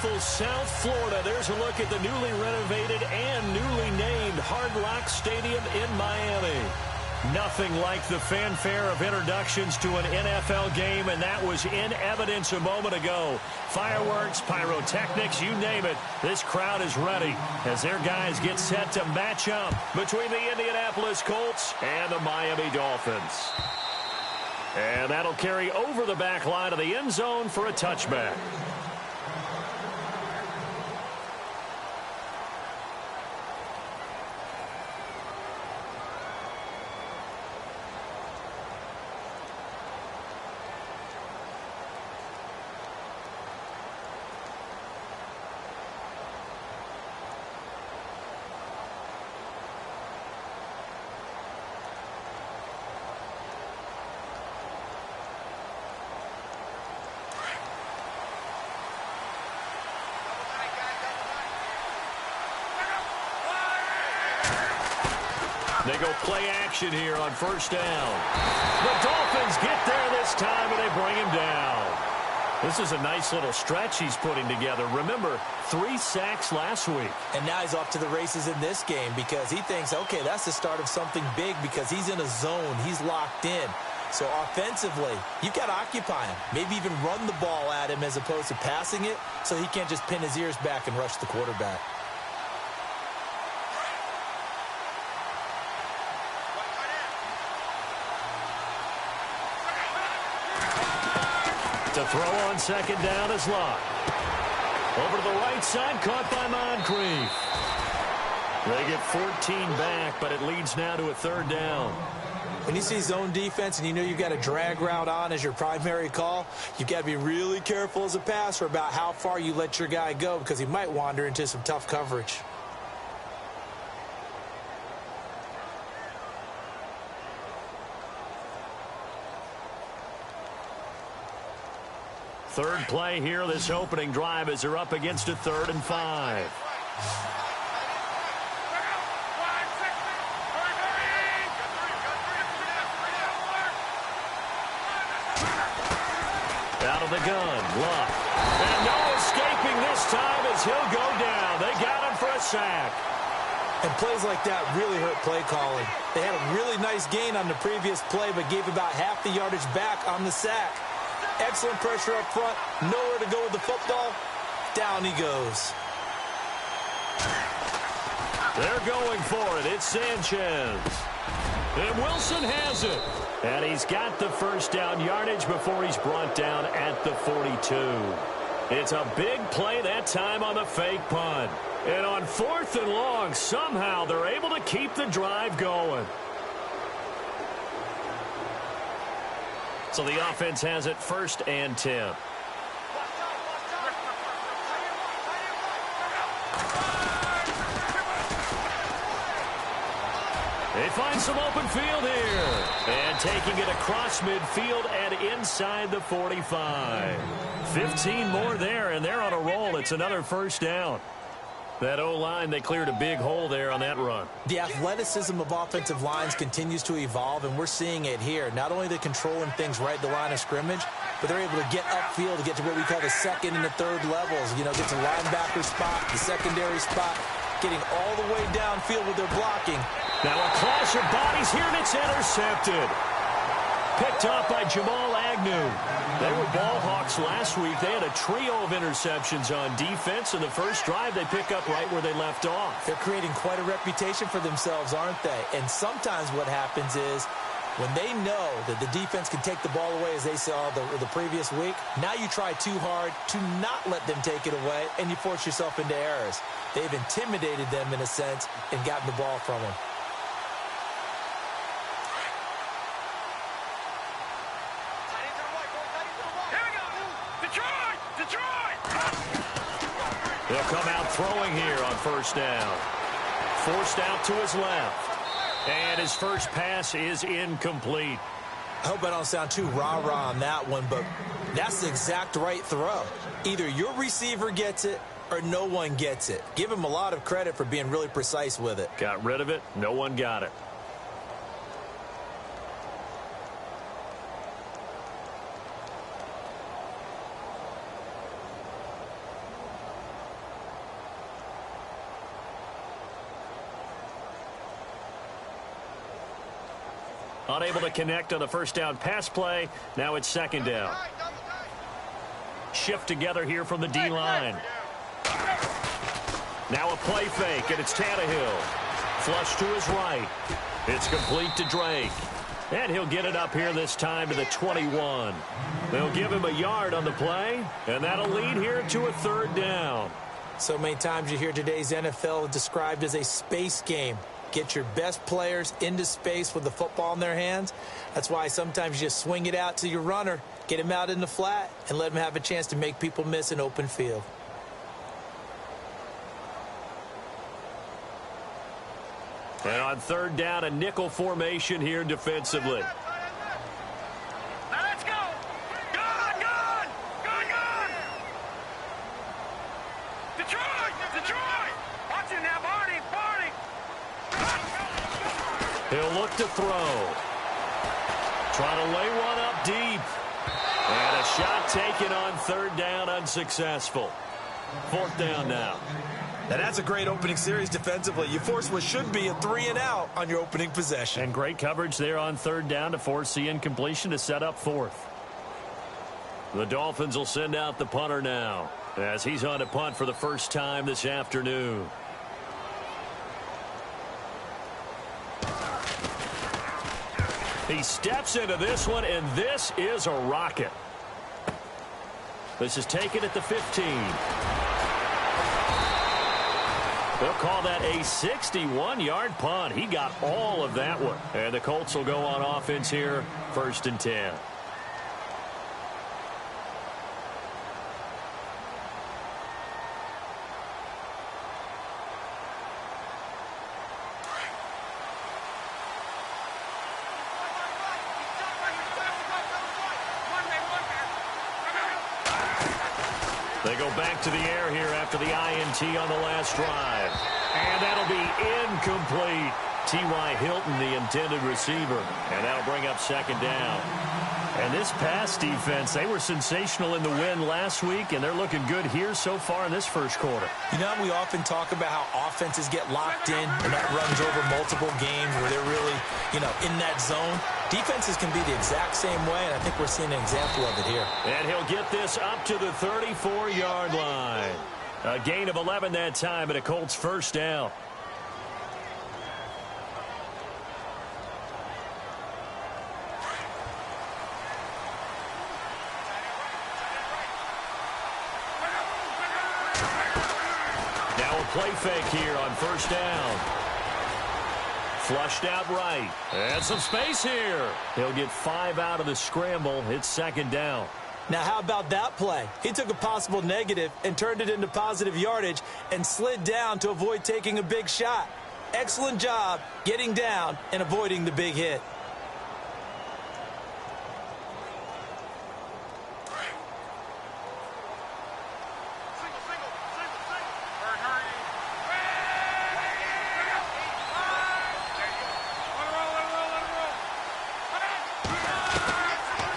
beautiful South Florida. There's a look at the newly renovated and newly named Hard Rock Stadium in Miami. Nothing like the fanfare of introductions to an NFL game, and that was in evidence a moment ago. Fireworks, pyrotechnics, you name it. This crowd is ready as their guys get set to match up between the Indianapolis Colts and the Miami Dolphins. And that'll carry over the back line of the end zone for a touchback. They go play action here on first down. The Dolphins get there this time, and they bring him down. This is a nice little stretch he's putting together. Remember, 3 sacks last week. And now he's off to the races in this game because he thinks, okay, that's the start of something big because he's in a zone. He's locked in. So offensively, you got to occupy him. Maybe even run the ball at him as opposed to passing it so he can't just pin his ears back and rush the quarterback. To throw on second down is Locke. Over to the right side, caught by Moncrief. They get 14 back, but it leads now to a third down. When you see zone defense and you know you've got a drag route on as your primary call, you've got to be really careful as a passer about how far you let your guy go because he might wander into some tough coverage. Third play here, this opening drive as they're up against a 3rd and 5. Out of the gun, Luck. And no escaping this time as he'll go down. They got him for a sack. And plays like that really hurt play calling. They had a really nice gain on the previous play, but gave about half the yardage back on the sack. Excellent pressure up front. Nowhere to go with the football. Down he goes. They're going for it. It's Sanchez. And Wilson has it. And he's got the first down yardage before he's brought down at the 42. It's a big play that time on the fake punt. And on 4th and long, somehow they're able to keep the drive going. So the offense has it 1st and 10. They find some open field here. And taking it across midfield and inside the 45. 15 more there, and they're on a roll. It's another first down. That O-line, they cleared a big hole there on that run. The athleticism of offensive lines continues to evolve, and we're seeing it here. Not only they're controlling things right at the line of scrimmage, but they're able to get upfield to get to what we call the 2nd and the 3rd levels. You know, get to linebacker spot, the secondary spot, getting all the way downfield with their blocking. Now a clash of bodies here, and it's intercepted. Picked off by Jamal Agnew. They were ball hawks last week. They had a trio of interceptions on defense. In the first drive, they pick up right where they left off. They're creating quite a reputation for themselves, aren't they? And sometimes what happens is when they know that the defense can take the ball away, as they saw the previous week, now you try too hard to not let them take it away, and you force yourself into errors. They've intimidated them in a sense and gotten the ball from them. They'll come out throwing here on first down. Forced out to his left. And his first pass is incomplete. I hope I don't sound too rah-rah on that one, but that's the exact right throw. Either your receiver gets it or no one gets it. Give him a lot of credit for being really precise with it. Got rid of it. No one got it. Unable to connect on the first down pass play. Now it's second down. Shift together here from the D-line. Now a play fake, and it's Tannehill. Flush to his right. It's complete to Drake. And he'll get it up here this time to the 21. They'll give him a yard on the play, and that'll lead here to a third down. So many times you hear today's NFL described as a space game. Get your best players into space with the football in their hands. That's why sometimes you just swing it out to your runner, get him out in the flat, and let him have a chance to make people miss an open field. And on third down, a nickel formation here defensively. Now let's go. Gone. Detroit. Watch it now, Barney. He'll look to throw. Trying to lay one up deep. And a shot taken on third down, unsuccessful. Fourth down now. Now that's a great opening series defensively. You force what should be a 3-and-out on your opening possession. And great coverage there on third down to force the incompletion to set up fourth. The Dolphins will send out the punter now as he's on to punt for the first time this afternoon. He steps into this one, and this is a rocket. This is taken at the 15. They'll call that a 61-yard punt. He got all of that one. And the Colts will go on offense here, 1st and 10. They go back to the air here after the INT on the last drive. And that'll be incomplete. T.Y. Hilton, the intended receiver. And that'll bring up second down. And this pass defense, they were sensational in the win last week, and they're looking good here so far in this first quarter. You know, we often talk about how offenses get locked in, and that runs over multiple games where they're really, in that zone. Defenses can be the exact same way, and I think we're seeing an example of it here. And he'll get this up to the 34-yard line. A gain of 11 that time, and a Colts first down. Play fake here on first down. Flushed out right. And some space here. He'll get 5 out of the scramble. It's second down. Now, how about that play? He took a possible negative and turned it into positive yardage and slid down to avoid taking a big shot. Excellent job getting down and avoiding the big hit.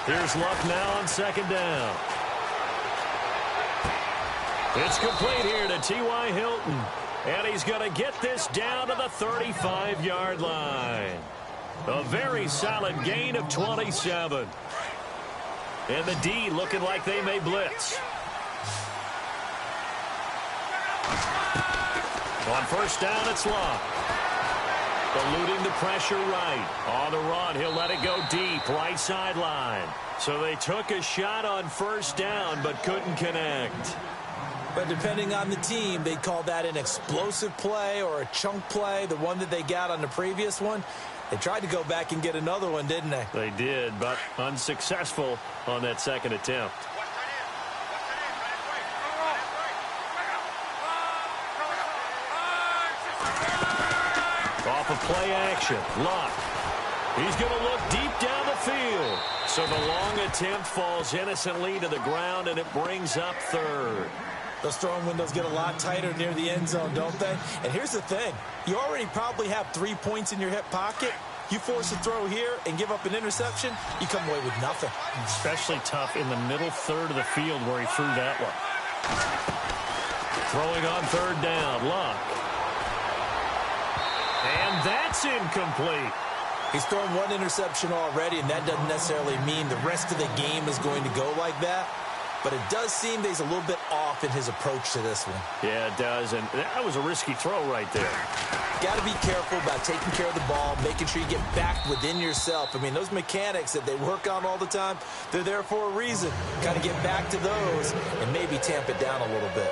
Here's Luck now on second down. It's complete here to T.Y. Hilton. And he's going to get this down to the 35-yard line. A very solid gain of 27. And the D looking like they may blitz. On first down, it's Luck. Eluding the pressure right. On the run, he'll let it go deep, right sideline. So they took a shot on first down, but couldn't connect. But depending on the team, they'd call that an explosive play or a chunk play, the one that they got on the previous one. They tried to go back and get another one, didn't they? They did, but unsuccessful on that second attempt. Off of play action, Luck. He's going to look deep down the field. So the long attempt falls innocently to the ground, and it brings up third. Those throwing windows get a lot tighter near the end zone, don't they? And here's the thing. You already probably have 3 points in your hip pocket. You force a throw here and give up an interception, you come away with nothing. Especially tough in the middle third of the field where he threw that one. Throwing on third down, Luck. And that's incomplete. He's thrown one interception already, and that doesn't necessarily mean the rest of the game is going to go like that. But it does seem that he's a little bit off in his approach to this one. Yeah, it does, and that was a risky throw right there. Got to be careful about taking care of the ball, making sure you get back within yourself. I mean, those mechanics that they work on all the time, they're there for a reason. Got to get back to those and maybe tamp it down a little bit.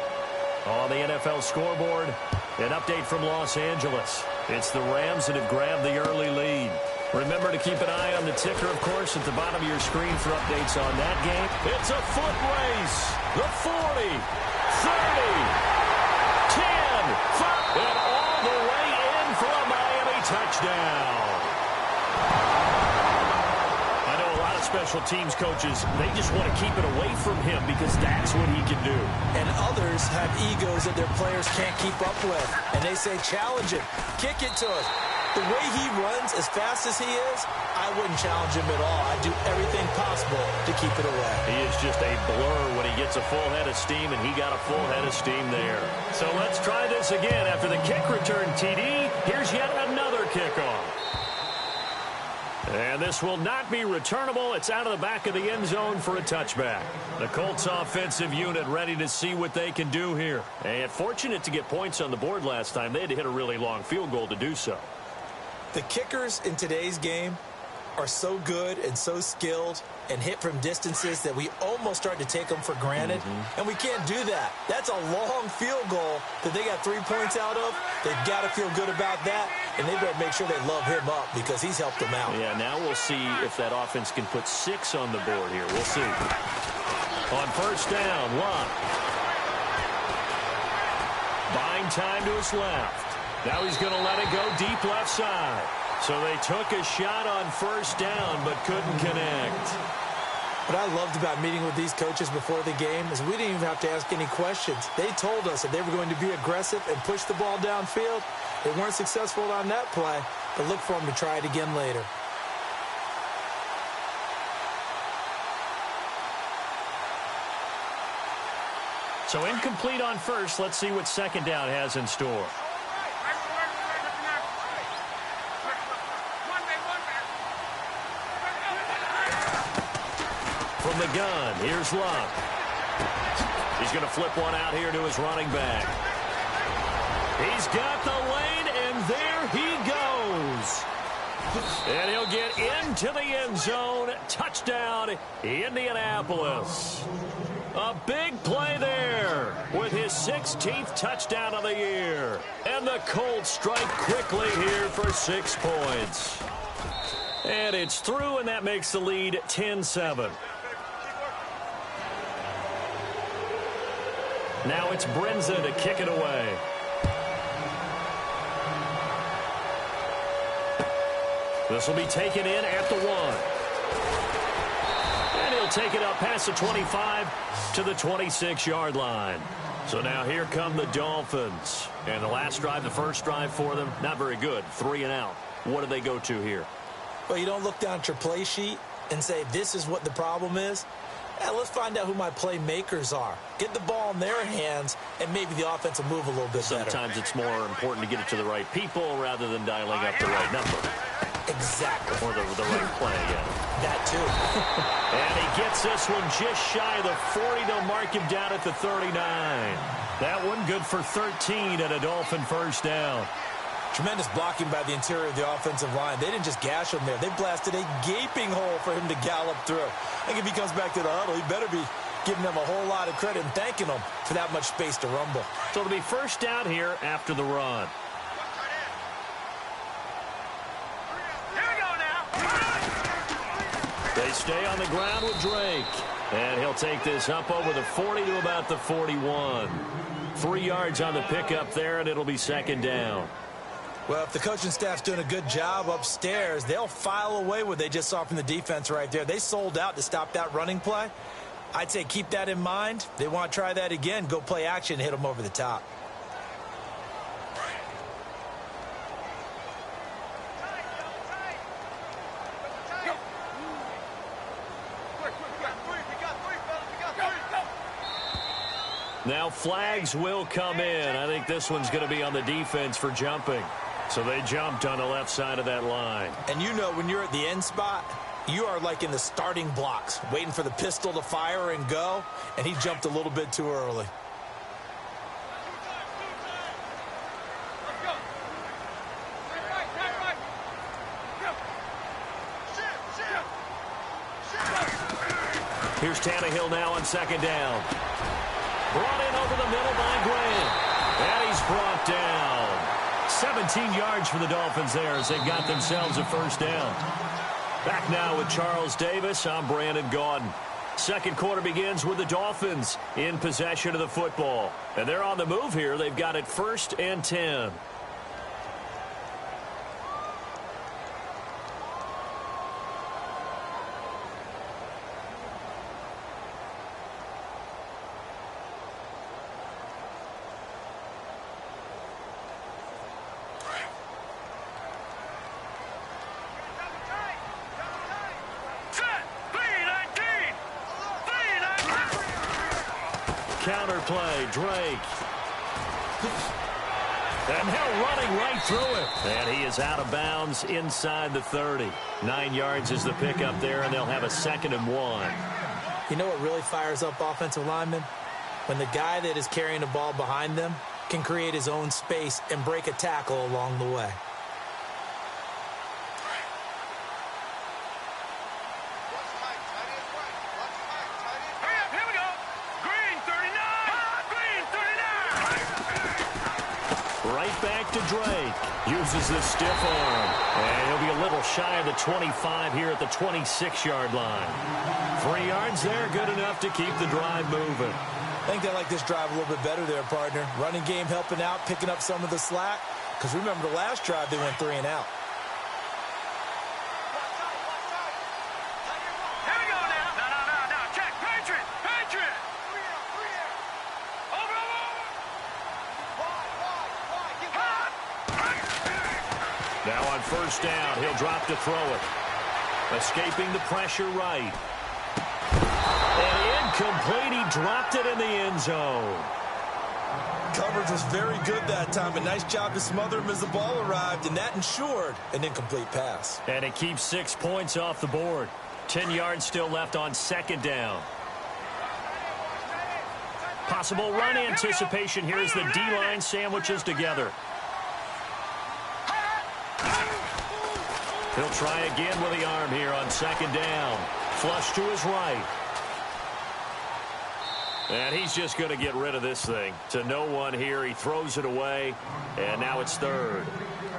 On the NFL scoreboard, an update from Los Angeles. It's the Rams that have grabbed the early lead. Remember to keep an eye on the ticker, of course, at the bottom of your screen for updates on that game. It's a foot race. The 40, 30, 10, 5, and all the way in for a Miami touchdown. I know a lot of special teams coaches, they just want to keep it away from him because that's what he can do. And others have egos that their players can't keep up with. And they say, challenge him, kick it to us. The way he runs, as fast as he is, I wouldn't challenge him at all. I'd do everything possible to keep it away. He is just a blur when he gets a full head of steam, and he got a full head of steam there. So let's try this again. After the kick return TD, here's yet another kickoff. And this will not be returnable. It's out of the back of the end zone for a touchback. The Colts offensive unit ready to see what they can do here. And fortunate to get points on the board last time. They had to hit a really long field goal to do so. The kickers in today's game are so good and so skilled and hit from distances that we almost start to take them for granted. And we can't do that. That's a long field goal that they got 3 points out of. They've got to feel good about that, and they better make sure they love him up because he's helped them out. Yeah, now we'll see if that offense can put 6 on the board here. We'll see. On first down, Love. Buying time to his left. Now he's going to let it go deep left side. So they took a shot on first down but couldn't connect. What I loved about meeting with these coaches before the game is we didn't even have to ask any questions. They told us that they were going to be aggressive and push the ball downfield. They weren't successful on that play, but look for them to try it again later. So incomplete on first. Let's see what second down has in store. From the gun, here's Love. He's going to flip one out here to his running back. He's got the lane, and there he goes. And he'll get into the end zone. Touchdown, Indianapolis. A big play there with his 16th touchdown of the year. And the Colts strike quickly here for 6 points. And it's through, and that makes the lead 10-7. Now it's Brinza to kick it away. This will be taken in at the 1. And he'll take it up past the 25 to the 26-yard line. So now here come the Dolphins. And the last drive, the first drive for them, not very good. 3 and out. What do they go to here? Well, you don't look down at your play sheet and say, this is what the problem is. Let's find out who my playmakers are. Get the ball in their hands, and maybe the offense will move a little bit better. Sometimes it's more important to get it to the right people rather than dialing up the right number. Exactly. Or the right play, yeah. That too. And he gets this one just shy of the 40. They'll mark him down at the 39. That one good for 13 and a Dolphin first down. Tremendous blocking by the interior of the offensive line. They didn't just gash him there. They blasted a gaping hole for him to gallop through. I think if he comes back to the huddle, he better be giving them a whole lot of credit and thanking them for that much space to rumble. So it'll be first down here after the run. Here we go now. They stay on the ground with Drake. And he'll take this up over the 40 to about the 41. 3 yards on the pickup there, and it'll be second down. Well, if the coaching staff's doing a good job upstairs, they'll file away what they just saw from the defense right there. They sold out to stop that running play. I'd say keep that in mind. They want to try that again. Go play action and hit them over the top. Now flags will come in. I think this one's going to be on the defense for jumping. So they jumped on the left side of that line. And you know when you're at the end spot, you are like in the starting blocks, waiting for the pistol to fire and go, and he jumped a little bit too early. Here's Tannehill now on second down. Brought in over the middle by Graham. And he's brought down. 17 yards for the Dolphins there as they've got themselves a first down. Back now with Charles Davis. I'm Brandon Gaudin. Second quarter begins with the Dolphins in possession of the football. And they're on the move here. They've got it 1st and 10. Counter play, Drake. And now running right through it. And he is out of bounds inside the 30. 9 yards is the pickup there, and they'll have a 2nd and 1. You know what really fires up offensive linemen? When the guy that is carrying the ball behind them can create his own space and break a tackle along the way. To Drake. Uses the stiff arm. And he'll be a little shy of the 25 here at the 26-yard line. 3 yards there, good enough to keep the drive moving. I think they like this drive a little bit better there, partner. Running game helping out, picking up some of the slack. Because remember the last drive, they went 3 and out. Here we go now. No. Check. Patriot. Now on first down, he'll drop to throw it. Escaping the pressure right. And incomplete. He dropped it in the end zone. Coverage was very good that time. A nice job to smother him as the ball arrived, and that ensured an incomplete pass. And it keeps 6 points off the board. 10 yards still left on second down. Possible run anticipation here as the D-line sandwiches together. He'll try again with the arm here on second down. Flush to his right. And he's just going to get rid of this thing. To no one here. He throws it away. And now it's 3rd.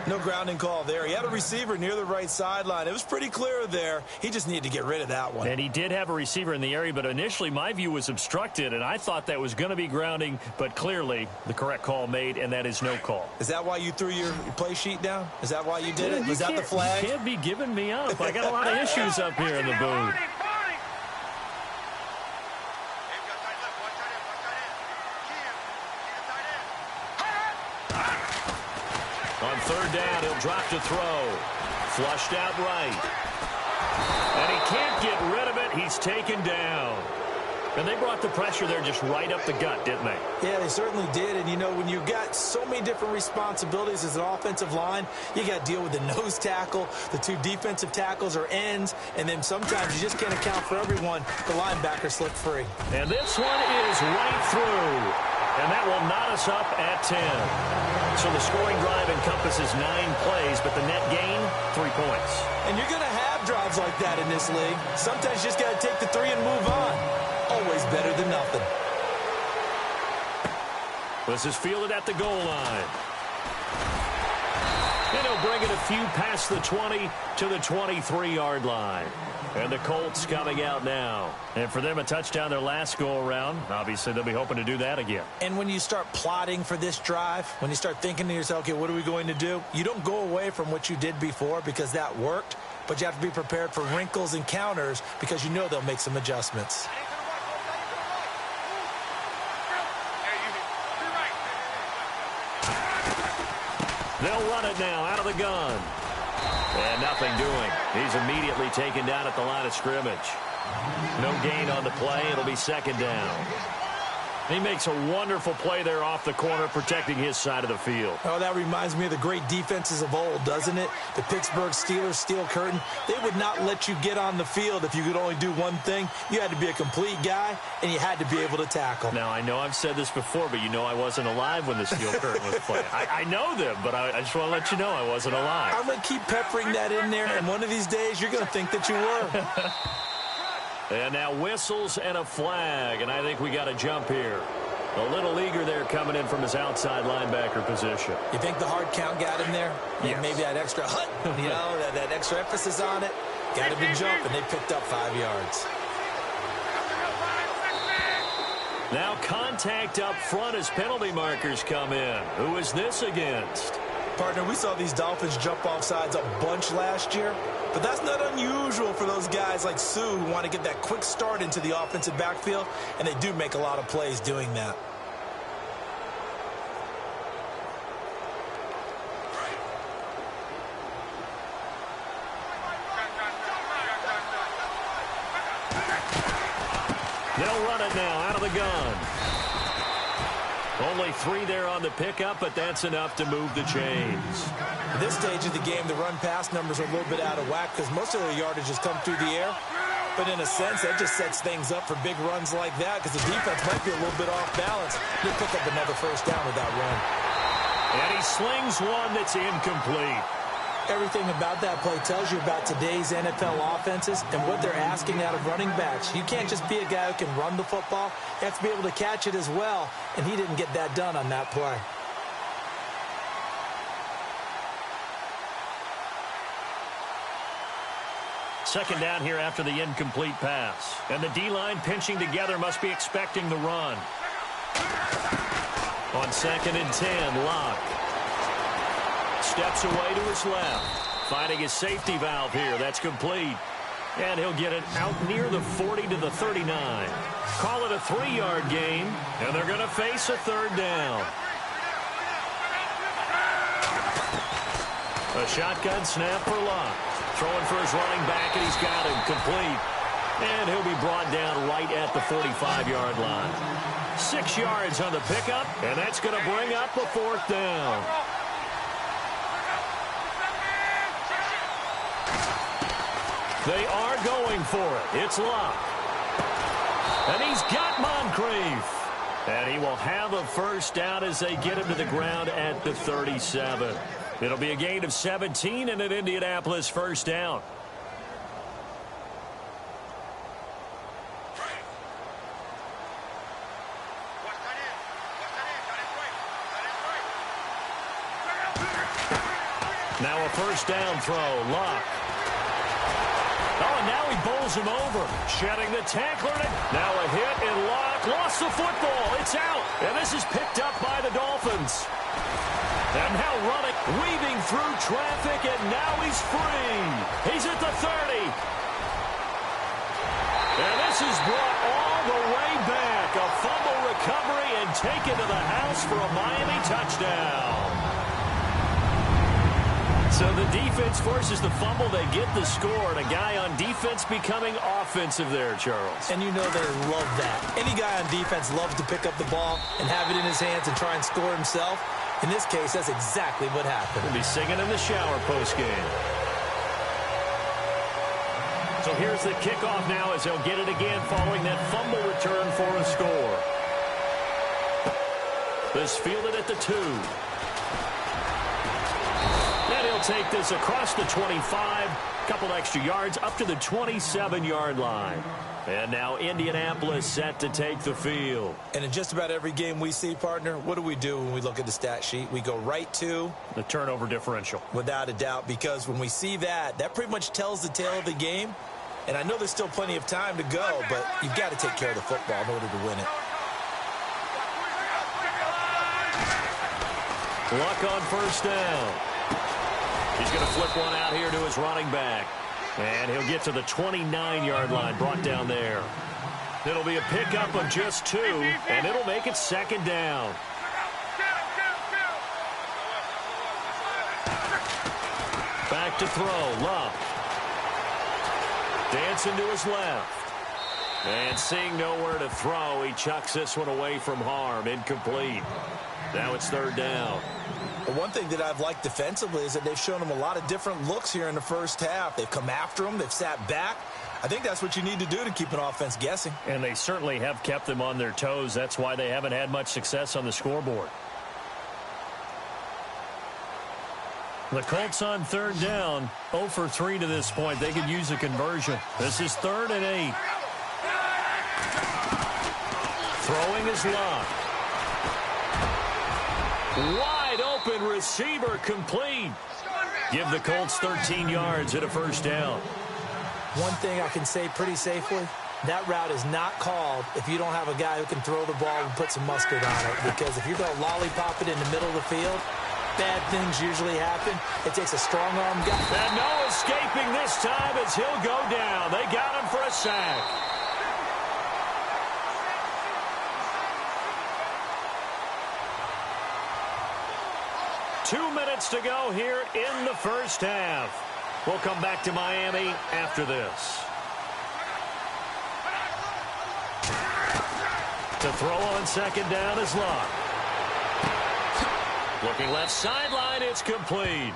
No grounding call there. He had a receiver near the right sideline. It was pretty clear there. He just needed to get rid of that one. And he did have a receiver in the area, but initially my view was obstructed, and I thought that was going to be grounding, but clearly the correct call made, and that is no call. Is that why you threw your play sheet down? Is that why you did it? Was that the flag? You can't be giving me up. I got a lot of issues up here in the booth. On third down, he'll drop to throw. Flushed out right. And he can't get rid of it. He's taken down. And they brought the pressure there just right up the gut, didn't they? Yeah, they certainly did. And, you know, when you've got so many different responsibilities as an offensive line, you got to deal with the nose tackle, the 2 defensive tackles or ends, and then sometimes you just can't account for everyone. The linebacker slipped free. And this one is right through. And that will knot us up at 10. So the scoring drive encompasses 9 plays, but the net gain, 3 points. And you're going to have drives like that in this league. Sometimes you just got to take the 3 and move on. Always better than nothing. This is fielded at the goal line. And he'll bring it a few past the 20 to the 23-yard line. And the Colts coming out now. And for them, a touchdown their last go-around. Obviously, they'll be hoping to do that again. And when you start plotting for this drive, when you start thinking to yourself, okay, what are we going to do? You don't go away from what you did before because that worked. But you have to be prepared for wrinkles and counters because you know they'll make some adjustments. They'll run it now out of the gun. And nothing doing. He's immediately taken down at the line of scrimmage. No gain on the play. It'll be second down. He makes a wonderful play there off the corner, protecting his side of the field. Oh, that reminds me of the great defenses of old, doesn't it? The Pittsburgh Steelers steel curtain. They would not let you get on the field if you could only do one thing. You had to be a complete guy, and you had to be able to tackle. Now, I know I've said this before, but you know I wasn't alive when the steel curtain was playing. I know them, but I just want to let you know I wasn't alive. I'm going to keep peppering that in there, and one of these days you're going to think that you were. And now whistles and a flag, and I think we got a jump here. A little eager there coming in from his outside linebacker position. You think the hard count got him there? Yes. Maybe that extra that extra emphasis on it. Got him to jump, and they picked up 5 yards. Now contact up front as penalty markers come in. Who is this against? Partner, we saw these Dolphins jump off sides a bunch last year, but that's not unusual for those guys like Sue who want to get that quick start into the offensive backfield, and they do make a lot of plays doing that. They'll run it now out of the gun. Only 3 there on the pickup, but that's enough to move the chains. At this stage of the game, the run-pass numbers are a little bit out of whack because most of their yardage has come through the air. But in a sense, that just sets things up for big runs like that because the defense might be a little bit off balance. They'll pick up another first down with that run. And he slings one that's incomplete. Everything about that play tells you about today's NFL offenses and what they're asking out of running backs. You can't just be a guy who can run the football. You have to be able to catch it as well, and he didn't get that done on that play. Second down here after the incomplete pass. And the D-line pinching together must be expecting the run. On 2nd and 10, Locke steps away to his left. Finding his safety valve here. That's complete. And he'll get it out near the 40 to the 39. Call it a 3-yard gain, and they're going to face a 3rd down. A shotgun snap for Locke. Throwing for his running back, and he's got him complete. And he'll be brought down right at the 45-yard line. 6 yards on the pickup, and that's going to bring up a 4th down. They are going for it. It's Locke. And he's got Moncrief. And he will have a first down as they get him to the ground at the 37. It'll be a gain of 17 and an Indianapolis first down. Now a first down throw. Locke. Oh, and now he bowls him over. Shedding the tackler. Now a hit, and Locke lost the football. It's out. And this is picked up by the Dolphins. And now running, weaving through traffic, and now he's free. He's at the 30. And this is brought all the way back. A fumble recovery and taken to the house for a Miami touchdown. So the defense forces the fumble. They get the score, and a guy on defense becoming offensive there, Charles. And you know they love that. Any guy on defense loves to pick up the ball and have it in his hands and try and score himself. In this case, that's exactly what happened. He'll be singing in the shower postgame. So here's the kickoff now as they'll get it again following that fumble return for a score. This fielded at the 2. And he'll take this across the 25, couple extra yards up to the 27-yard line. And now Indianapolis set to take the field. And in just about every game we see, partner, what do we do when we look at the stat sheet? We go right to the turnover differential. Without a doubt, because when we see that, that pretty much tells the tale of the game. And I know there's still plenty of time to go, but you've got to take care of the football in order to win it. Luck on first down. He's going to flip one out here to his running back. And he'll get to the 29-yard line, brought down there. It'll be a pickup of just 2, and it'll make it 2nd down. Back to throw, Love. Dancing to his left. And seeing nowhere to throw, he chucks this one away from harm. Incomplete. Now it's third down. The one thing that I've liked defensively is that they've shown him a lot of different looks here in the first half. They've come after him. They've sat back. I think that's what you need to do to keep an offense guessing. And they certainly have kept them on their toes. That's why they haven't had much success on the scoreboard. The Colts on third down, 0 for 3 to this point. They could use a conversion. This is 3rd and 8. Throwing is Locke. Wide open receiver complete. Give the Colts 13 yards at a first down. One thing I can say pretty safely, that route is not called if you don't have a guy who can throw the ball and put some mustard on it. Because if you're going to lollipop it in the middle of the field, bad things usually happen. It takes a strong arm guy. And no escaping this time as he'll go down. They got him for a sack. Two minutes to go here in the first half. We'll come back to Miami after this. To throw on second down is Locke. Looking left sideline, it's complete.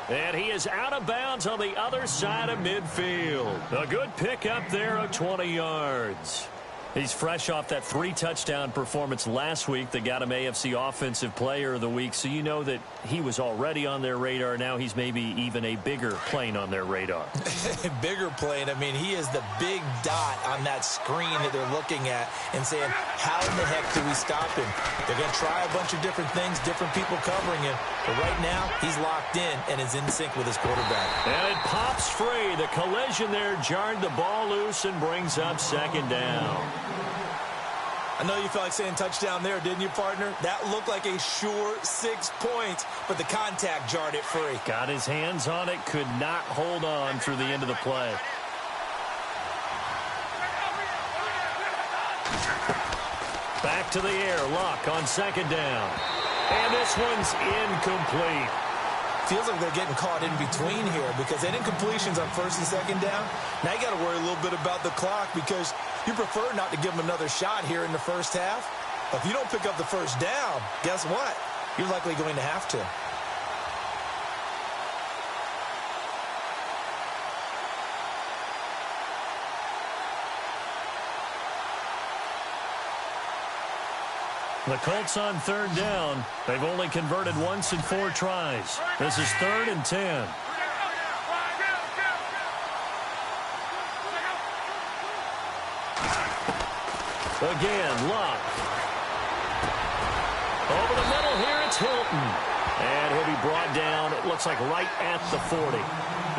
And he is out of bounds on the other side of midfield. A good pickup there of 20 yards. He's fresh off that 3-touchdown performance last week that got him AFC Offensive Player of the Week, so you know that he was already on their radar. Now he's maybe even a bigger plane on their radar. Bigger plane. I mean, he is the big dot on that screen that they're looking at and saying, how in the heck do we stop him? They're going to try a bunch of different things, different people covering him. But right now, he's locked in and is in sync with his quarterback. And it pops free. The collision there jarred the ball loose and brings up second down. I know you felt like saying touchdown there, didn't you, partner? That looked like a sure 6 points, but the contact jarred it free. Got his hands on it, could not hold on through the end of the play. Back to the air, Locke on second down. And this one's incomplete. Feels like they're getting caught in between here because they didn't completions on first and second down. Now you got to worry a little bit about the clock because you prefer not to give them another shot here in the first half. But if you don't pick up the first down, guess what? You're likely going to have to. The Colts on third down. They've only converted once in 4 tries. This is 3rd and 10. Again, Locke. Over the middle here, it's Hilton. And he'll be brought down, it looks like right at the 40.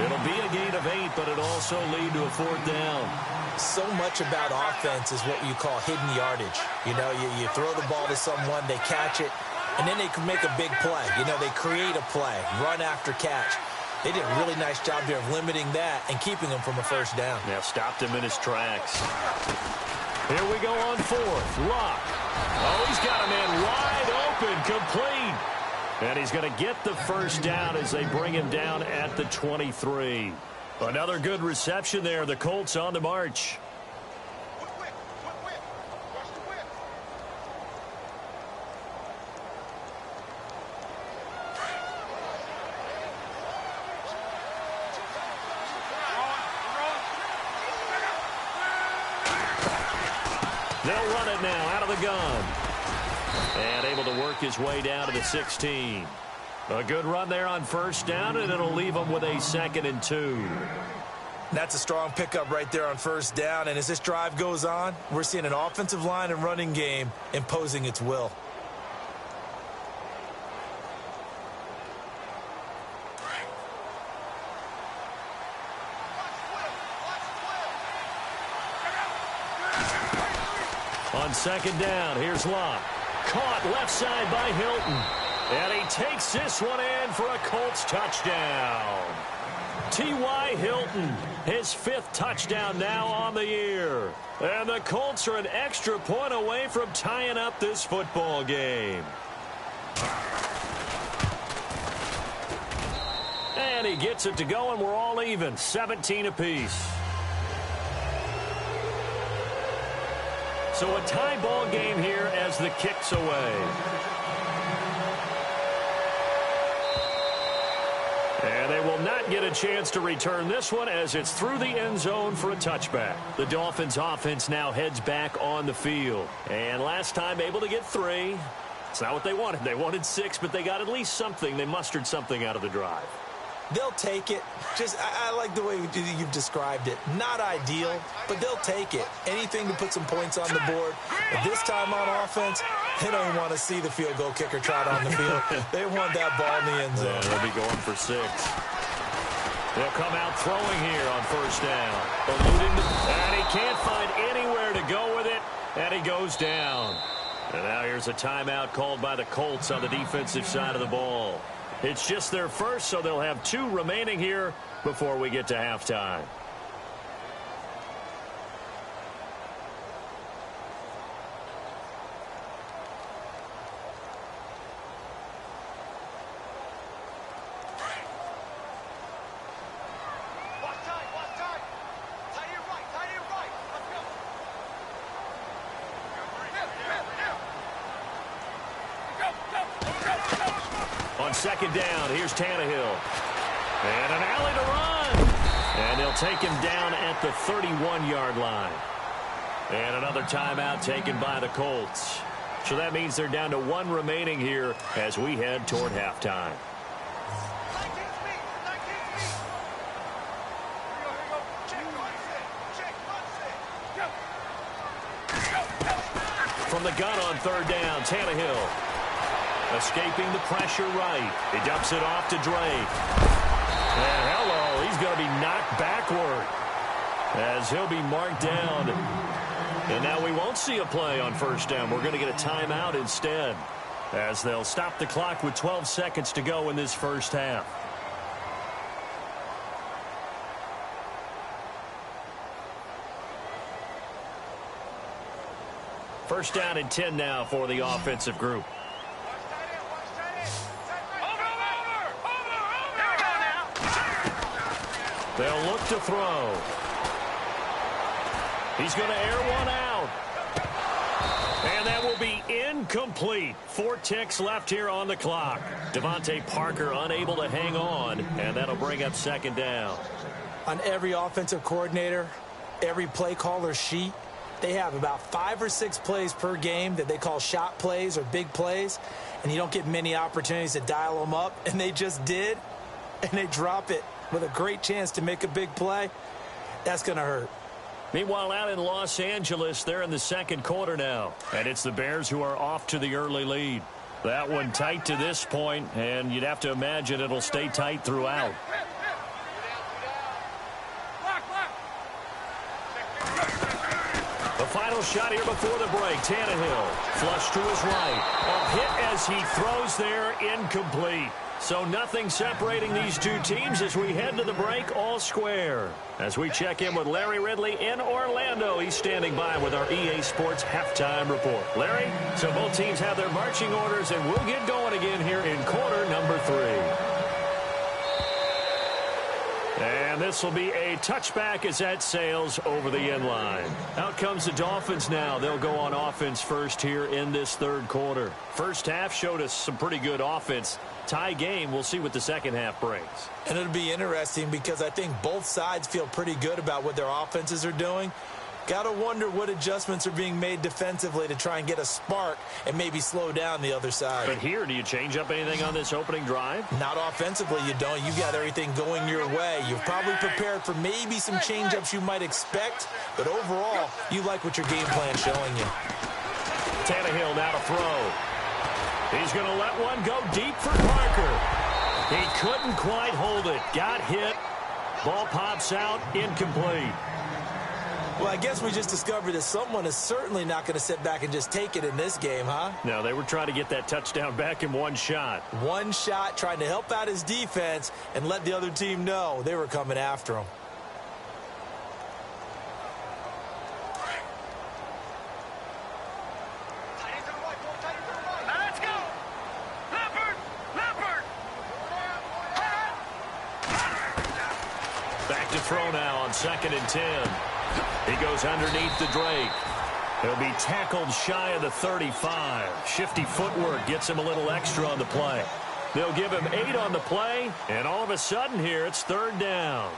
It'll be a gain of 8, but it'll also lead to a 4th down. So much about offense is what you call hidden yardage. You know, you throw the ball to someone, they catch it, and then they can make a big play. You know, they create a play, run after catch. They did a really nice job there of limiting that and keeping him from a first down. Now stopped him in his tracks. Here we go on 4th. Locke. Oh, he's got a man wide open, complete. And he's going to get the first down as they bring him down at the 23. Another good reception there. The Colts on the march. They'll run it now out of the gun. And able to work his way down to the 16. A good run there on first down, and it'll leave him with a 2nd and 2. That's a strong pickup right there on first down. And as this drive goes on, we're seeing an offensive line and running game imposing its will. On second down, here's Locke. Caught left side by Hilton. And he takes this one in for a Colts touchdown. T.Y. Hilton, his 5th touchdown now on the year. And the Colts are an extra point away from tying up this football game. And he gets it to go, and we're all even, 17 apiece. So a tie ball game here as the kick's away. And they will not get a chance to return this one as it's through the end zone for a touchback. The Dolphins offense now heads back on the field. And last time able to get 3. It's not what they wanted. They wanted 6, but they got at least something. They mustered something out of the drive. They'll take it. I like the way you've described it. Not ideal, but they'll take it. Anything to put some points on the board. But this time on offense, they don't want to see the field goal kicker trot on the field. They want that ball in the end zone. Yeah, they'll be going for 6. They'll come out throwing here on first down. And he can't find anywhere to go with it, and he goes down. And now here's a timeout called by the Colts on the defensive side of the ball. It's just their first, so they'll have 2 remaining here before we get to halftime. On second down, here's Tannehill. And an alley to run. And they'll take him down at the 31-yard line. And another timeout taken by the Colts. So that means they're down to 1 remaining here as we head toward halftime. From the gun on third down, Tannehill. Escaping the pressure right. He dumps it off to Drake. And hello, he's going to be knocked backward as he'll be marked down. And now we won't see a play on first down. We're going to get a timeout instead as they'll stop the clock with 12 seconds to go in this first half. First down and 10 now for the offensive group. They'll look to throw. He's going to air one out. And that will be incomplete. 4 ticks left here on the clock. Devontae Parker unable to hang on, and that'll bring up second down. On every offensive coordinator, every play caller sheet, they have about 5 or 6 plays per game that they call shot plays or big plays, and you don't get many opportunities to dial them up, and they just did, and they drop it with a great chance to make a big play. That's going to hurt. Meanwhile, out in Los Angeles, they're in the second quarter now, and it's the Bears who are off to the early lead. That one tight to this point, and you'd have to imagine it'll stay tight throughout. The final shot here before the break. Tannehill, flush to his right. A hit as he throws there, incomplete. So nothing separating these 2 teams as we head to the break, all square. As we check in with Larry Ridley in Orlando, he's standing by with our EA Sports halftime report. Larry, so both teams have their marching orders, and we'll get going again here in quarter number 3. And this will be a touchback as that sails over the end line. Out comes the Dolphins now. They'll go on offense first here in this third quarter. First half showed us some pretty good offense. Tie game, we'll see what the second half brings. And it'll be interesting because I think both sides feel pretty good about what their offenses are doing. Got to wonder what adjustments are being made defensively to try and get a spark and maybe slow down the other side. But here, do you change up anything on this opening drive? Not offensively, you don't. You got everything going your way. You've probably prepared for maybe some change-ups you might expect, but overall, you like what your game plan's showing you. Tannehill now to throw. He's going to let one go deep for Parker. He couldn't quite hold it. Got hit. Ball pops out. Incomplete. Well, I guess we just discovered that someone is certainly not going to sit back and just take it in this game, huh? No, they were trying to get that touchdown back in one shot. One shot, trying to help out his defense and let the other team know they were coming after him. Back to throw now on 2nd and 10. He goes underneath the Drake. He'll be tackled shy of the 35. Shifty footwork gets him a little extra on the play. They'll give him 8 on the play, and all of a sudden here, it's 3rd down.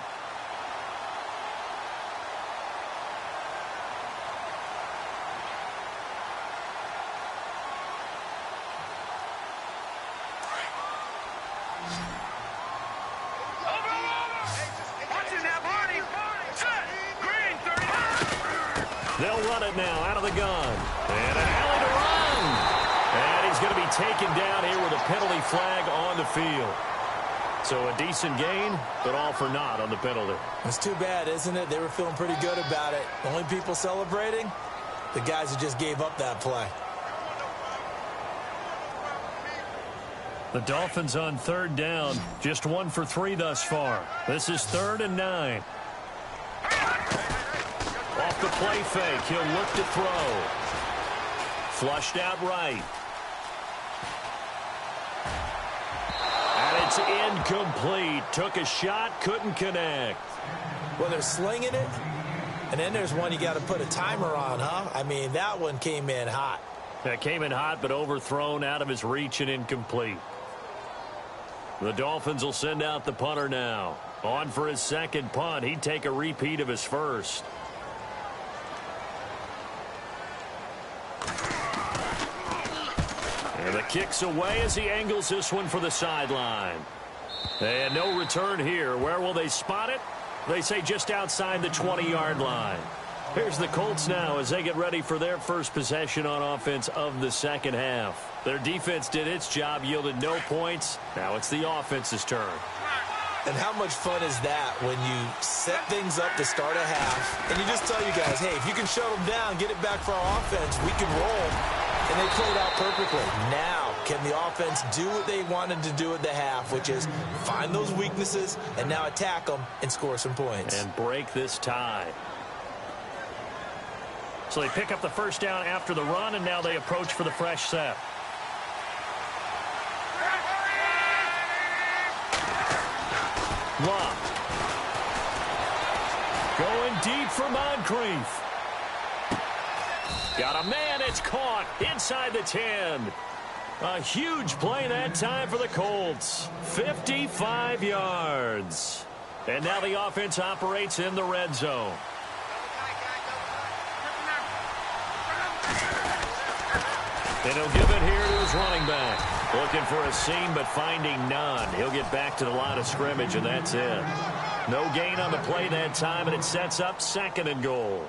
They'll run it now out of the gun. And an alley to run. And he's going to be taken down here with a penalty flag on the field. So a decent gain, but all for naught on the penalty. It's too bad, isn't it? They were feeling pretty good about it. The only people celebrating, the guys who just gave up that play. The Dolphins on 3rd down, just 1 for 3 thus far. This is 3rd and 9. Off the play fake, he'll look to throw. Flushed out right. And it's incomplete. Took a shot, couldn't connect. Well, they're slinging it, and then there's one you got to put a timer on, huh? I mean, that one came in hot. That came in hot, but overthrown, out of his reach and incomplete. The Dolphins will send out the punter now. On for his 2nd punt. He'd take a repeat of his first. And the kick's away as he angles this one for the sideline. And no return here. Where will they spot it? They say just outside the 20-yard line. Here's the Colts now as they get ready for their first possession on offense of the 2nd half. Their defense did its job, yielded no points. Now it's the offense's turn. And how much fun is that when you set things up to start a half, and you just tell you guys, hey, if you can shut them down, get it back for our offense, we can roll. And they played out perfectly. Now, can the offense do what they wanted to do at the half, which is find those weaknesses and now attack them and score some points. And break this tie. So they pick up the 1st down after the run, and now they approach for the fresh set. Love. Going deep for Moncrief. Got a man, it's caught inside the 10. A huge play that time for the Colts. 55 yards. And now the offense operates in the red zone. And he'll give it here to his running back. Looking for a seam, but finding none. He'll get back to the line of scrimmage, and that's it. No gain on the play that time, and it sets up 2nd and goal.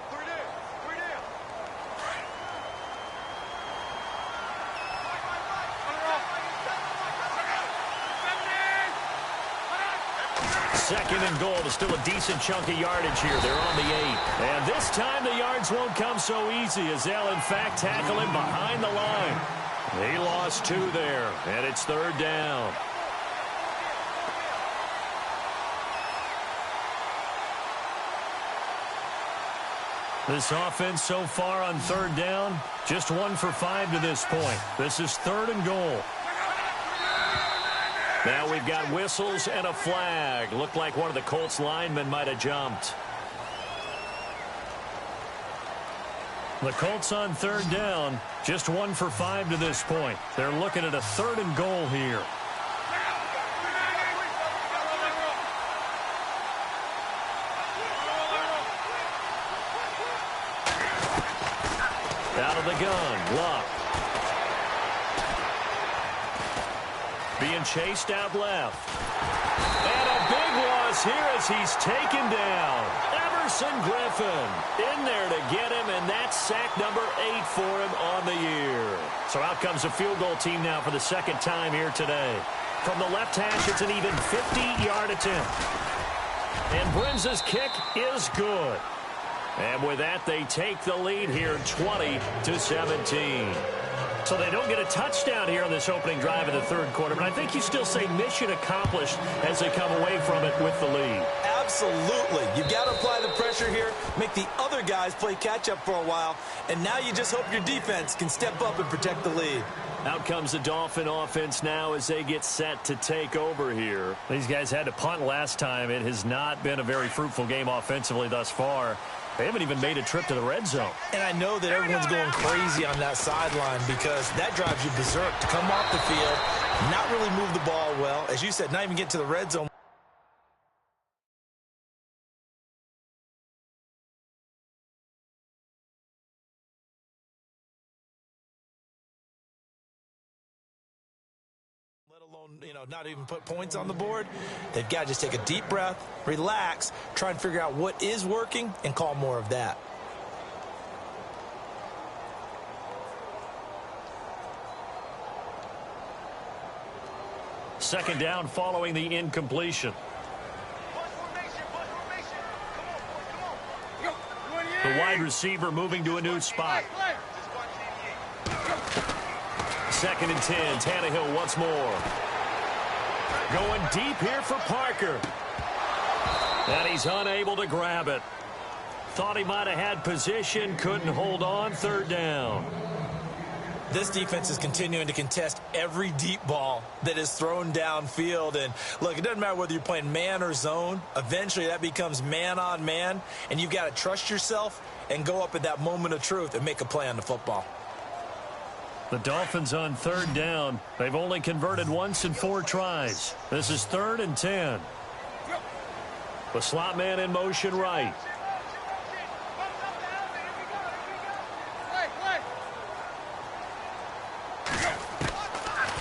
Second and goal. There's still a decent chunk of yardage here. They're on the 8. And this time the yards won't come so easy as they'll, in fact, tackle him behind the line. He lost 2 there, and it's 3rd down. This offense so far on 3rd down, just 1 for 5 to this point. This is 3rd and goal. Now we've got whistles and a flag. Looked like one of the Colts linemen might have jumped. The Colts on 3rd down, just 1 for 5 to this point. They're looking at a 3rd and goal here. Out of the gun, Luck. Being chased out left. And a big loss here as he's taken down. Everson Griffin in there to get him, and that's sack number 8 for him on the year. So out comes a field goal team now for the 2nd time here today. From the left hash, it's an even 50-yard attempt. And Brinza's kick is good. And with that, they take the lead here 20-17. So they don't get a touchdown here on this opening drive in the 3rd quarter, but I think you still say mission accomplished as they come away from it with the lead. Absolutely. You've got to apply the pressure here, make the other guys play catch-up for a while, and now you just hope your defense can step up and protect the lead. Out comes the Dolphin offense now as they get set to take over here. These guys had to punt last time. It has not been a very fruitful game offensively thus far. They haven't even made a trip to the red zone. And I know that everyone's going crazy on that sideline because that drives you berserk to come off the field, not really move the ball well. As you said, not even get to the red zone. Let alone, not even put points on the board. They've got to just take a deep breath, relax, try and figure out what is working, and call more of that. Second down following the incompletion. The wide receiver moving to a new spot. Second and 10. Tannehill once more. Going deep here for Parker. And he's unable to grab it. Thought he might have had position. Couldn't hold on. Third down. This defense is continuing to contest every deep ball that is thrown downfield. And, look, it doesn't matter whether you're playing man or zone. Eventually, that becomes man on man. And you've got to trust yourself and go up at that moment of truth and make a play on the football. The Dolphins on third down. They've only converted once in 4 tries. This is 3rd and 10. The slot man in motion right.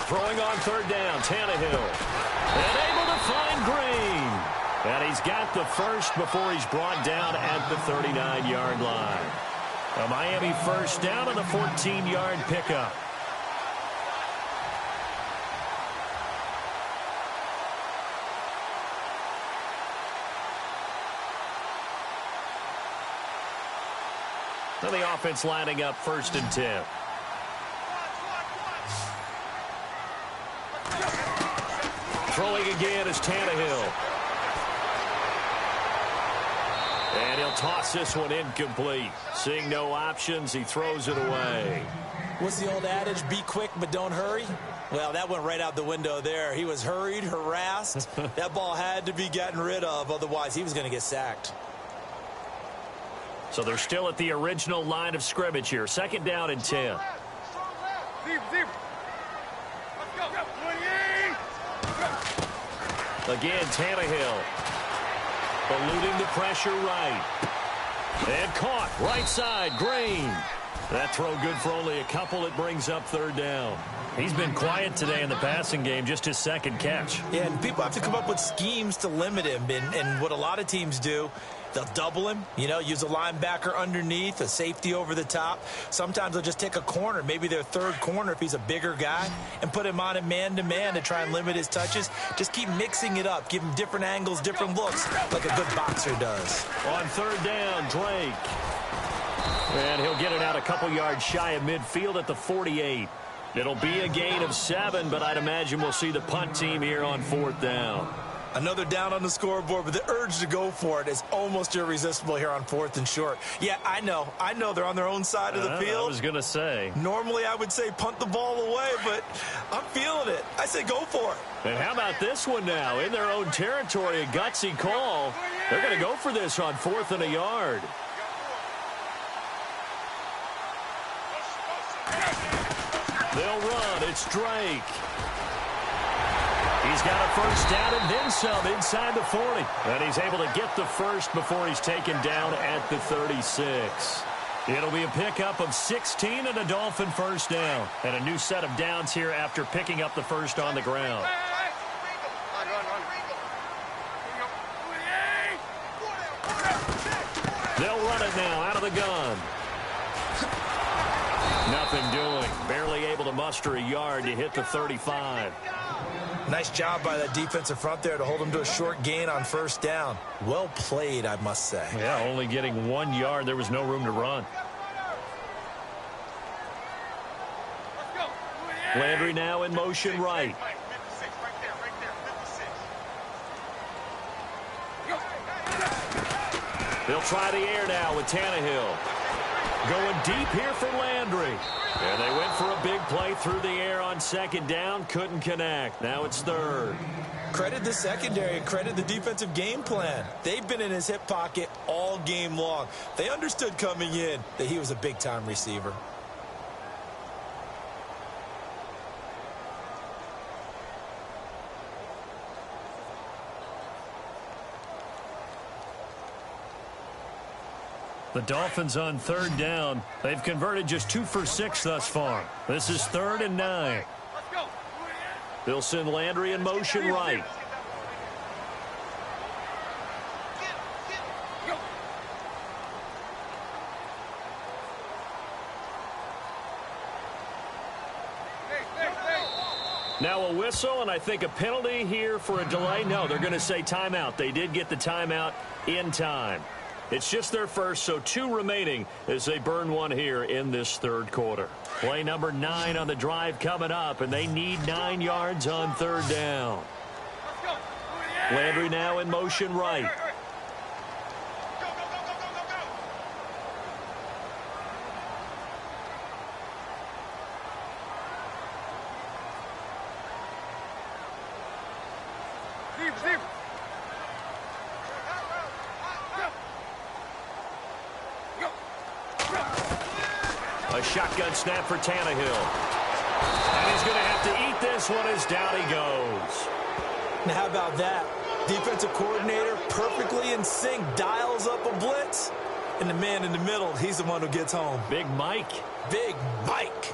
Throwing on third down, Tannehill. And able to find Green. And he's got the first before he's brought down at the 39-yard line. A Miami first down on the 14-yard pickup. So the offense lining up 1st and 10. Throwing again is Tannehill. And he'll toss this one incomplete. Seeing no options, he throws it away. What's the old adage? Be quick, but don't hurry. Well, that went right out the window there. He was hurried, harassed. That ball had to be gotten rid of. Otherwise, he was going to get sacked. So they're still at the original line of scrimmage here. 2nd down and 10. Again, Tannehill. Eluding the pressure right. And caught. Right side, Green. That throw good for only a couple. It brings up 3rd down. He's been quiet today in the passing game, just his 2nd catch. Yeah, and people have to come up with schemes to limit him. And what a lot of teams do, they'll double him, use a linebacker underneath, a safety over the top. Sometimes they'll just take a corner, maybe their 3rd corner if he's a bigger guy, and put him on him man-to-man to try and limit his touches. Just keep mixing it up. Give him different angles, different looks, like a good boxer does. On 3rd down, Drake. And he'll get it out a couple yards shy of midfield at the 48. It'll be a gain of 7, but I'd imagine we'll see the punt team here on 4th down. Another down on the scoreboard, but the urge to go for it is almost irresistible here on 4th and short. Yeah, I know they're on their own side of the field. I was going to say. Normally I would say punt the ball away, but I'm feeling it. I say go for it. And how about this one now? In their own territory, a gutsy call. They're going to go for this on 4th and a yard. They'll run. It's Drake. He's got a first down and then some inside the 40. And he's able to get the first before he's taken down at the 36. It'll be a pickup of 16 and a Dolphin first down. And a new set of downs here after picking up the first on the ground. They'll run it now out of the gun. Nothing doing. Barely able to muster a yard to hit the 35. Nice job by that defensive front there to hold them to a short gain on 1st down. Well played, I must say. Yeah, only getting 1 yard. There was no room to run. Landry now in motion right. They'll try the air now with Tannehill. Going deep here for Landry. And they went for a big play through the air on second down. Couldn't connect. Now it's third. Credit the secondary and credit the defensive game plan. They've been in his hip pocket all game long. They understood coming in that he was a big-time receiver. The Dolphins on third down. They've converted just 2 for 6 thus far. This is 3rd and 9. They'll send Landry in motion right. Now a whistle, and I think a penalty here for a delay. No, they're going to say timeout. They did get the timeout in time. It's just their first, so 2 remaining as they burn one here in this third quarter. Play number 9 on the drive coming up, and they need 9 yards on third down. Landry now in motion right. A shotgun snap for Tannehill. And he's going to have to eat this one as down he goes. Now, how about that? Defensive coordinator perfectly in sync, dials up a blitz. And the man in the middle, he's the one who gets home. Big Mike. Big Mike.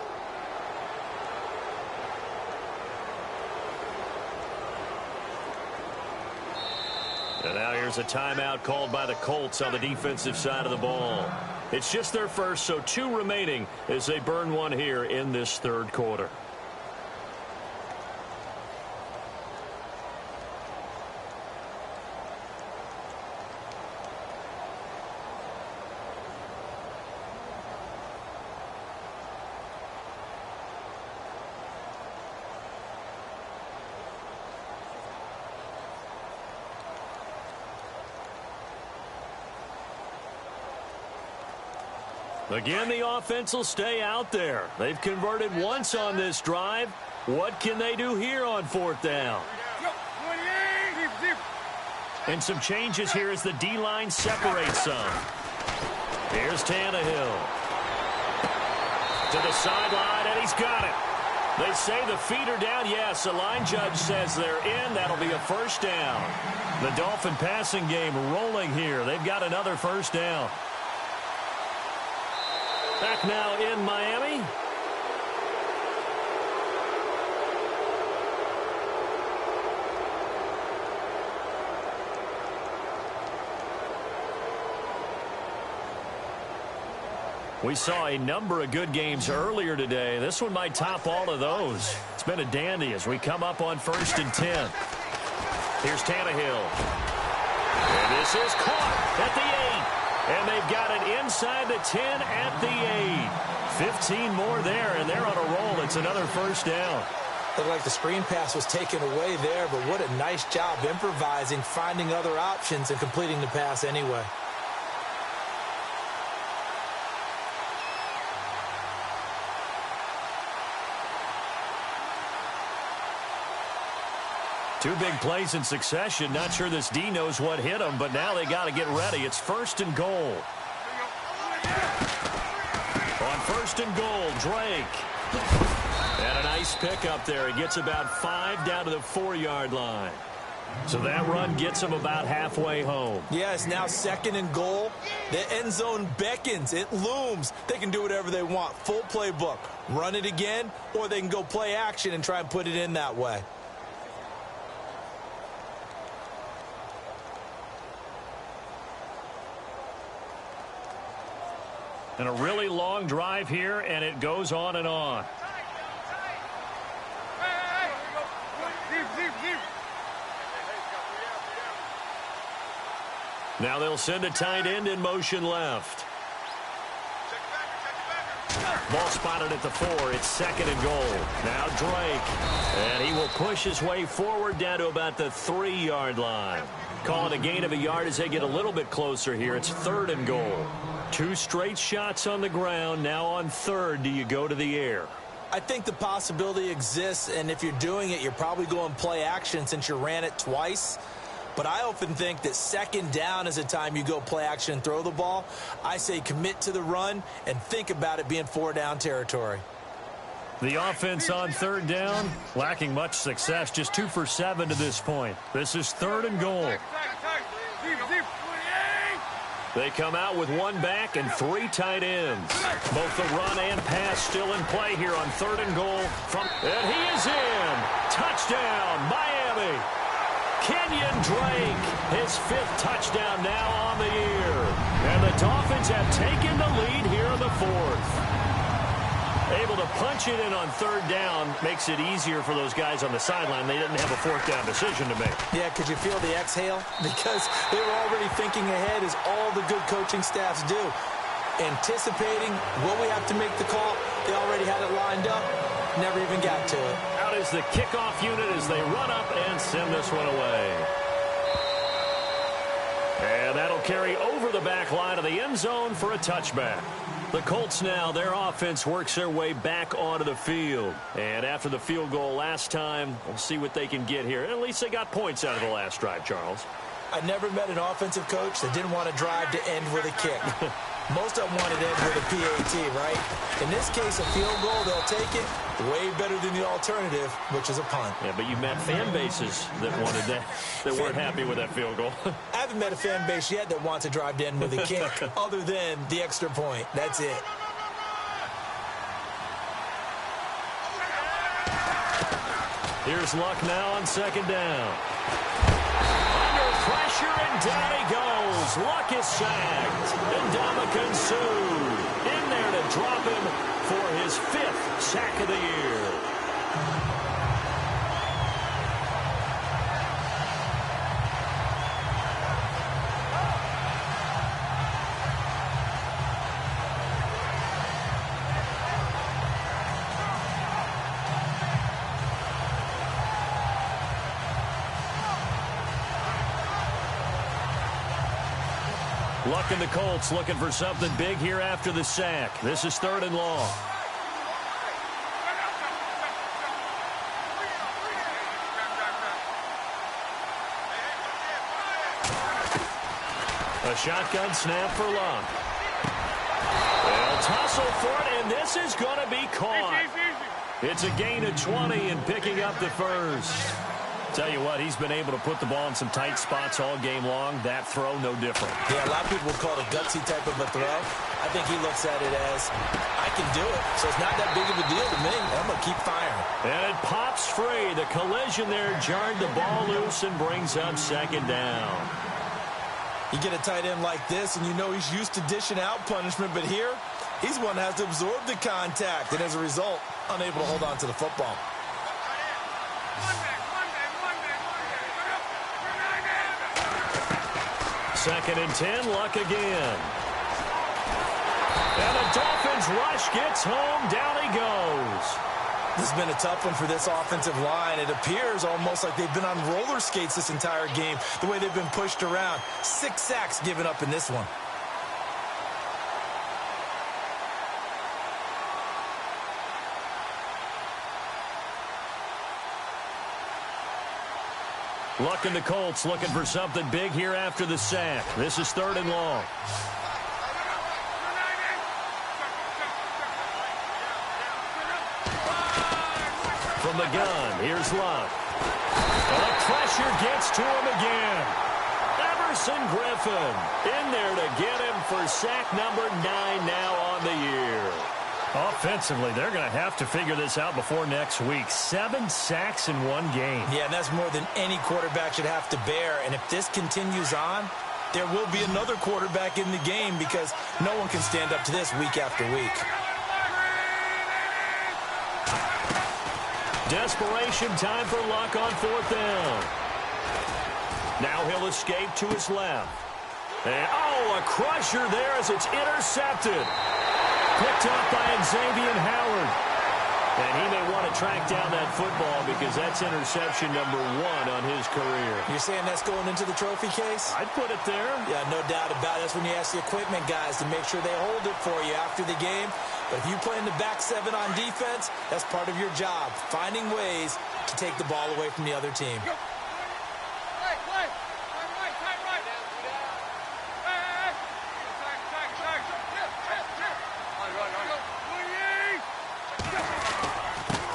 And now here's a timeout called by the Colts on the defensive side of the ball. It's just their first, so 2 remaining as they burn one here in this third quarter. Again, the offense will stay out there. They've converted once on this drive. What can they do here on 4th down? And some changes here as the D-line separates some. Here's Tannehill. To the sideline, and he's got it. They say the feet are down. Yes, the line judge says they're in. That'll be a first down. The Dolphin passing game rolling here. They've got another first down. Back now in Miami. We saw a number of good games earlier today. This one might top all of those. It's been a dandy as we come up on 1st and 10. Here's Tannehill. And this is caught at the 8. And they've got it inside the 10 at the 8. 15 more there, and they're on a roll. It's another first down. Looked like the screen pass was taken away there, but what a nice job improvising, finding other options, and completing the pass anyway. Two big plays in succession. Not sure this D knows what hit him, but now they got to get ready. It's 1st and goal. On 1st and goal, Drake. And a nice pickup there. He gets about 5 down to the 4-yard line. So that run gets him about halfway home. Yeah, it's now 2nd and goal. The end zone beckons. It looms. They can do whatever they want. Full playbook. Run it again, or they can go play action and try and put it in that way. And a really long drive here, and it goes on and on. Now they'll send a tight end in motion left. Ball spotted at the 4. It's 2nd and goal. Now Drake. And he will push his way forward down to about the 3-yard line. Call it a gain of a yard as they get a little bit closer here. It's 3rd and goal. 2 straight shots on the ground. Now on third, do you go to the air? I think the possibility exists, and if you're doing it, you're probably going play action since you ran it twice. But I often think that second down is a time you go play action and throw the ball. I say commit to the run and think about it being 4-down territory. The offense on third down, lacking much success, just 2 for 7 to this point. This is 3rd and goal. They come out with 1 back and 3 tight ends. Both the run and pass still in play here on 3rd and goal. And he is in. Touchdown, Miami. Kenyon Drake, his 5th touchdown now on the year. And the Dolphins have taken the lead here in the 4th. Able to punch it in on 3rd down makes it easier for those guys on the sideline. They didn't have a 4th down decision to make. Yeah, could you feel the exhale? Because they were already thinking ahead, as all the good coaching staffs do. Anticipating what we have to make the call. They already had it lined up. Never even got to it. Out is the kickoff unit as they run up and send this one away. And that'll carry over the back line of the end zone for a touchback. The Colts now, their offense works their way back onto the field. And after the field goal last time, we'll see what they can get here. At least they got points out of the last drive, Charles. I never met an offensive coach that didn't want to drive to end with a kick. Most of them wanted to end with a PAT, right? In this case, a field goal, they'll take it. Way better than the alternative, which is a punt. Yeah, but you met fan bases that wanted that, that weren't happy with that field goal. I haven't met a fan base yet that wants to drive to end with a kick, other than the extra point. That's it. Here's Luck now on 2nd down. Under pressure, and down he goes. Luck is sacked. And Ndamukong Suh in there to drop him for his 5th sack of the year. Luck and the Colts looking for something big here after the sack. This is 3rd and long. A shotgun snap for Luck. They'll tussle for it, and this is going to be caught. It's a gain of 20 and picking up the first. Tell you what, he's been able to put the ball in some tight spots all game long. That throw, no different. Yeah, a lot of people will call it a gutsy type of a throw. I think he looks at it as, I can do it, so it's not that big of a deal to me. I'm going to keep firing. And it pops free. The collision there jarred the ball loose and brings up 2nd down. You get a tight end like this, and you know he's used to dishing out punishment, but here, he's one that has to absorb the contact, and as a result, unable to hold on to the football. Second and 10, Luck again. And the Dolphins rush gets home. Down he goes. This has been a tough one for this offensive line. It appears almost like they've been on roller skates this entire game, the way they've been pushed around. 6 sacks given up in this one. Luck and the Colts looking for something big here after the sack. This is 3rd and long. From the gun, here's Luck. And the pressure gets to him again. Everson Griffin in there to get him for sack number 9 now on the year. Offensively, they're going to have to figure this out before next week. 7 sacks in one game. Yeah, and that's more than any quarterback should have to bear. And if this continues on, there will be another quarterback in the game because no one can stand up to this week after week. Desperation time for Luck on 4th down. Now he'll escape to his left. And, a crusher there as it's intercepted. Picked up by Xavier Howard. And he may want to track down that football because that's interception number 1 on his career. You're saying that's going into the trophy case? I'd put it there. Yeah, no doubt about it. That's when you ask the equipment guys to make sure they hold it for you after the game. But if you play in the back 7 on defense, that's part of your job, finding ways to take the ball away from the other team.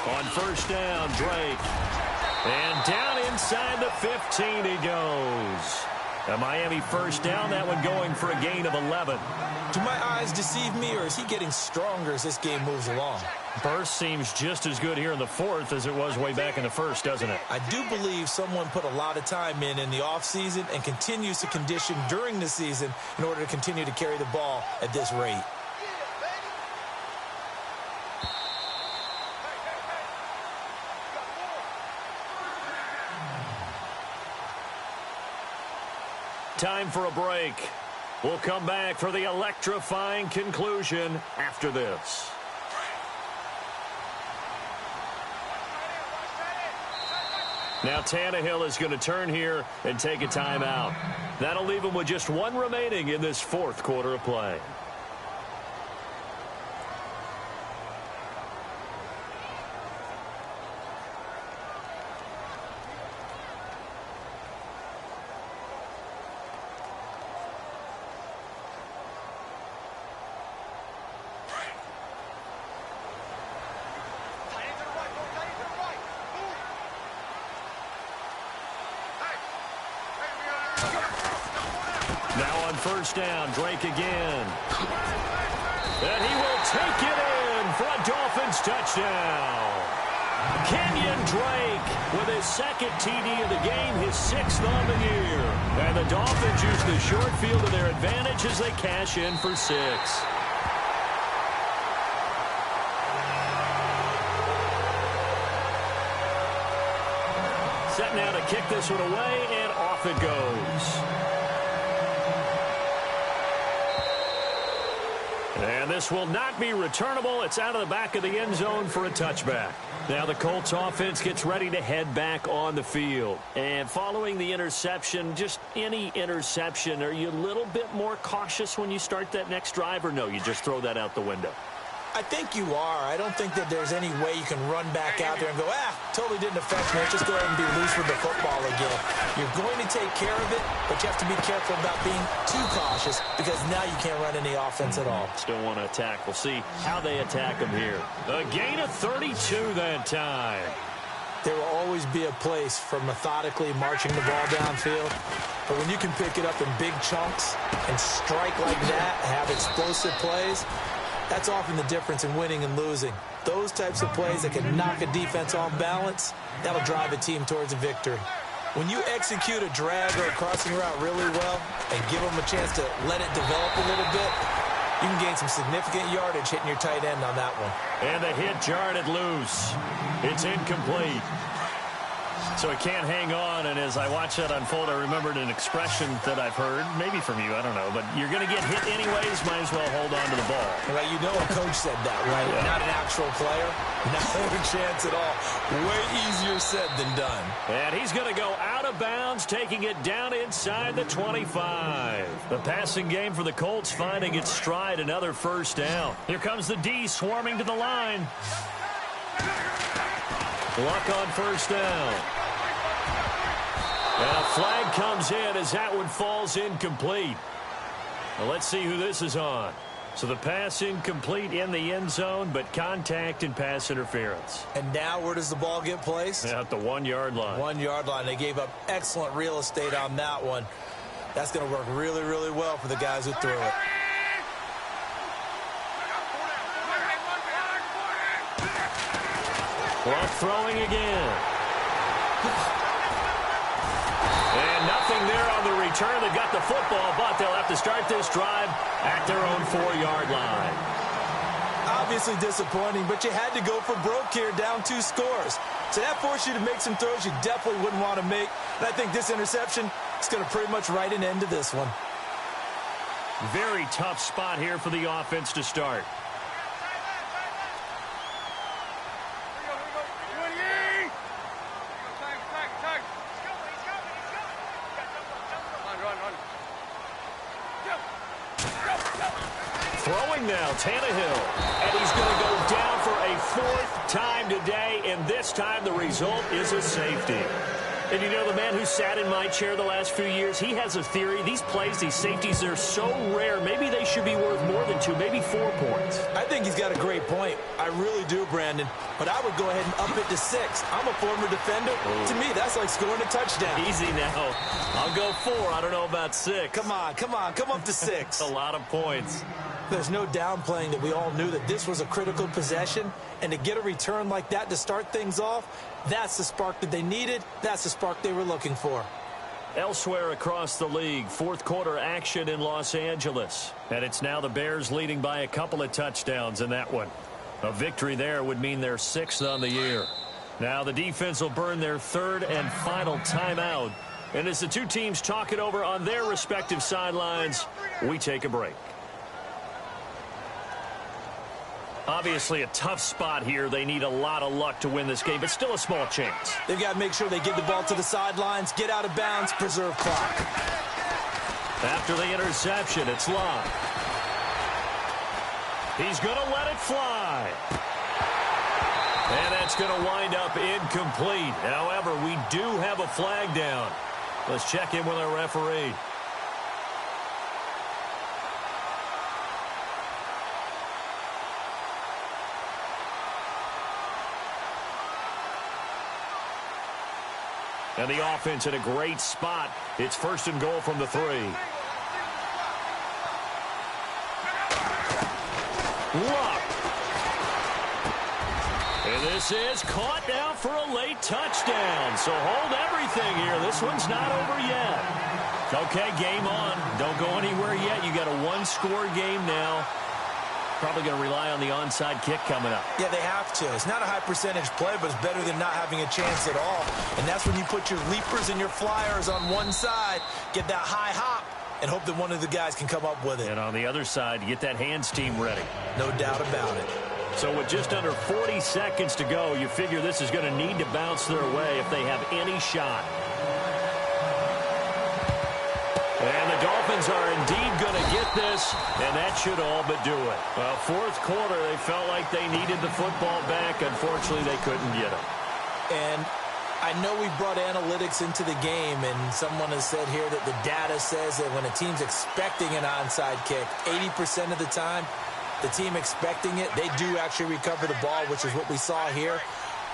On first down, Drake. And down inside the 15 he goes. A Miami first down, that one going for a gain of 11. Do my eyes deceive me, or is he getting stronger as this game moves along? Burst seems just as good here in the 4th as it was way back in the 1st, doesn't it? I do believe someone put a lot of time in the offseason and continues to condition during the season in order to continue to carry the ball at this rate. Time for a break. We'll come back for the electrifying conclusion after this. Now Tannehill is going to turn here and take a timeout. That'll leave him with just 1 remaining in this 4th quarter of play. Now on first down, Drake again. And he will take it in for a Dolphins touchdown. Kenyon Drake with his 2nd TD of the game, his 6th on the year. And the Dolphins use the short field to their advantage as they cash in for 6. Set now to kick this one away, and off it goes. And this will not be returnable. It's out of the back of the end zone for a touchback. Now the Colts offense gets ready to head back on the field. And following the interception, just any interception, are you a little bit more cautious when you start that next drive, or no, you just throw that out the window? I think you are. I don't think that there's any way you can run back out there and go, totally didn't affect me. Let's just go ahead and be loose with the football again. You're going to take care of it, but you have to be careful about being too cautious because now you can't run any offense at all. Still want to attack. We'll see how they attack them here. A gain of 32 that time. There will always be a place for methodically marching the ball downfield. But when you can pick it up in big chunks and strike like that, have explosive plays, that's often the difference in winning and losing. Those types of plays that can knock a defense off balance, that'll drive a team towards a victory. When you execute a drag or a crossing route really well and give them a chance to let it develop a little bit, you can gain some significant yardage hitting your tight end on that one. And the hit jarred it loose. It's incomplete. So it can't hang on, and as I watch that unfold, I remembered an expression that I've heard, maybe from you, I don't know, but you're going to get hit anyways, might as well hold on to the ball. Right, you know a coach said that, right? Yeah. Not an actual player. Not a chance at all. Way easier said than done. And he's going to go out of bounds, taking it down inside the 25. The passing game for the Colts finding its stride, another first down. Here comes the D swarming to the line. Luck on first down. And a flag comes in as that one falls incomplete. Well, let's see who this is on. So the pass incomplete in the end zone, but contact and pass interference. And now where does the ball get placed? At the 1 yard line. 1 yard line. They gave up excellent real estate on that one. That's going to work really, really well for the guys who threw it. Clock throwing again. And nothing there on the return. They've got the football, but they'll have to start this drive at their own 4 yard line. Obviously disappointing, but you had to go for broke here, down 2 scores. So that forced you to make some throws you definitely wouldn't want to make. And I think this interception is going to pretty much write an end to this one. Very tough spot here for the offense to start. Throwing now, Tannehill. And he's going to go down for a fourth time today, and this time the result is a safety. And you know, the man who sat in my chair the last few years, he has a theory. These plays, these safeties, they're so rare. Maybe they should be worth more than 2, maybe 4 points. I think he's got a great point. I really do, Brandon. But I would go ahead and up it to 6. I'm a former defender. Ooh. To me, that's like scoring a touchdown. Easy now. I'll go 4. I don't know about 6. Come on. Come up to 6. A lot of points. There's no downplaying that we all knew that this was a critical possession, and to get a return like that to start things off, that's the spark that they needed. That's the spark they were looking for. Elsewhere across the league, fourth quarter action in Los Angeles. And it's now the Bears leading by a couple of touchdowns in that one. A victory there would mean they're 6th on the year. Now the defense will burn their 3rd and final timeout. And as the two teams talk it over on their respective sidelines, we take a break. Obviously a tough spot here. They need a lot of luck to win this game, but still a small chance. They've got to make sure they get the ball to the sidelines, get out of bounds, preserve clock. After the interception, it's Lott. He's going to let it fly. And that's going to wind up incomplete. However, we do have a flag down. Let's check in with our referee. And the offense in a great spot. It's 1st and goal from the 3. Luck. And this is caught now for a late touchdown. So hold everything here. This one's not over yet. Okay, game on. Don't go anywhere yet. You got a 1-score game now. Probably going to rely on the onside kick coming up. Yeah, they have to. It's not a high percentage play, but it's better than not having a chance at all. And that's when you put your leapers and your flyers on one side, get that high hop, and hope that one of the guys can come up with it. And on the other side, you get that hands team ready. No doubt about it. So with just under 40 seconds to go, you figure this is going to need to bounce their way if they have any shot. And the Dolphins are indeed going to get this, and that should all but do it. Well, fourth quarter, they felt like they needed the football back. Unfortunately, they couldn't get it. And I know we brought analytics into the game, and someone has said here that the data says that when a team's expecting an onside kick, 80% of the time, the team expecting it, they do actually recover the ball, which is what we saw here.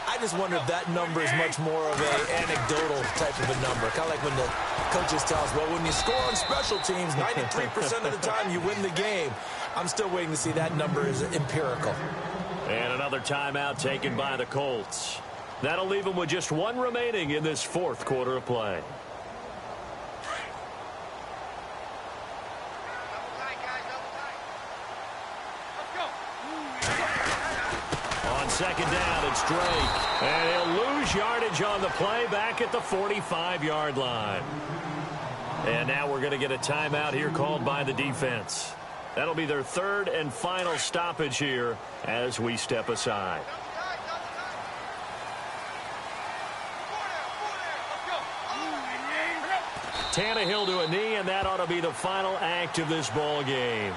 I just wonder if that number is much more of an anecdotal type of a number. Kind of like when the coaches tell us, well, when you score on special teams, 93% of the time you win the game. I'm still waiting to see that number is empirical. And another timeout taken by the Colts. That'll leave them with just 1 remaining in this fourth quarter of play. Second down, it's Drake. And he'll lose yardage on the play back at the 45-yard line. And now we're going to get a timeout here called by the defense. That'll be their 3rd and final stoppage here as we step aside. Tannehill to a knee, and that ought to be the final act of this ball game.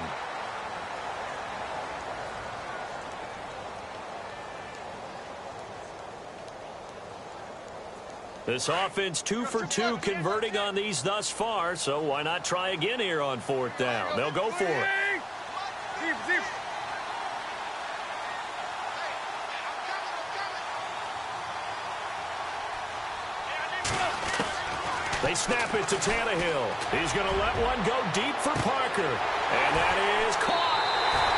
This offense 2 for 2 converting on these thus far, so why not try again here on 4th down? They'll go for it. They snap it to Tannehill. He's going to let one go deep for Parker. And that is caught.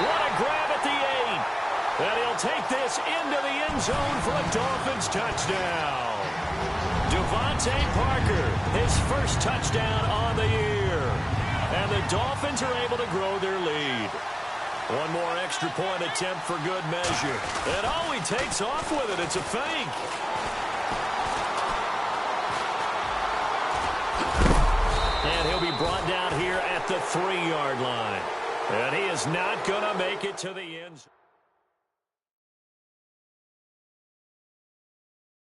What a grab at the 8. And he'll take this into the end zone for a Dolphins touchdown. Devontae Parker, his first touchdown on the year. And the Dolphins are able to grow their lead. One more extra point attempt for good measure. And oh, he takes off with it. It's a fake. And he'll be brought down here at the 3-yard line. And he is not going to make it to the end zone.